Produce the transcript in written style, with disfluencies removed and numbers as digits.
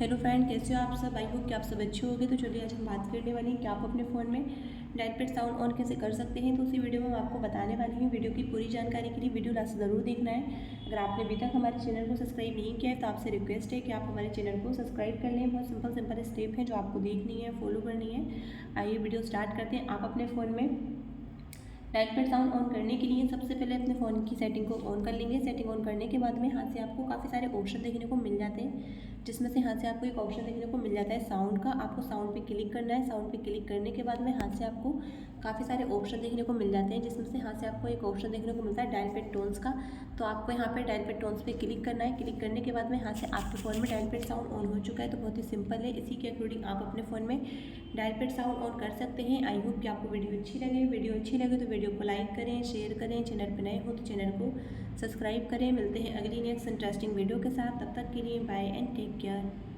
Hello friend, कैसे हो आप सब। आई होप कि आप सब अच्छे होंगे। तो चलिए आज हम बात करने वाले हैं कि आप अपने फ़ोन में डायलपैड साउंड ऑन कैसे कर सकते हैं। तो उसी वीडियो में मैं आपको बताने वाली हूँ। वीडियो की पूरी जानकारी के लिए वीडियो लास्ट ज़रूर देखना है। अगर आपने अभी तक हमारे चैनल को सब्सक्राइब नहीं किया है तो आपसे रिक्वेस्ट है कि आप हमारे चैनल को सब्सक्राइब कर लें। बहुत सिंपल स्टेप है जो आपको देखनी है, फॉलो करनी है। आइए वीडियो स्टार्ट करते हैं। आप अपने फ़ोन में डायलपैड साउंड ऑन करने के लिए सबसे पहले अपने फ़ोन की सेटिंग को ऑन कर लेंगे। सेटिंग ऑन करने के बाद में यहाँ से आपको काफ़ी सारे ऑप्शन देखने को मिल जाते हैं, जिसमें से यहाँ से आपको एक ऑप्शन देखने को मिल जाता है साउंड का। आपको साउंड पे क्लिक करना है। साउंड पे क्लिक करने के बाद में यहाँ से आपको काफ़ी सारे ऑप्शन देखने को मिल जाते हैं, जिसमें से यहाँ से आपको एक ऑप्शन देखने को मिलता है डायलपैड टोन्स का। तो आपको यहाँ पे डायलपैड टोन्स पे क्लिक करना है। क्लिक करने के बाद में यहाँ से आपके फ़ोन में डायलपैड साउंड ऑन हो चुका है। तो बहुत ही सिंपल है, इसी के अकॉर्डिंग आप अपने फ़ोन में डायलपैड साउंड ऑन कर सकते हैं। आई होप कि आपको वीडियो अच्छी लगे। वीडियो अच्छी लगे तो वीडियो को लाइक करें, शेयर करें। चैनल पर नए हो तो चैनल को सब्सक्राइब करें। मिलते हैं अगली नेक्स्ट इंटरेस्टिंग वीडियो के साथ। तब तक के लिए बाय एंड टेक केयर।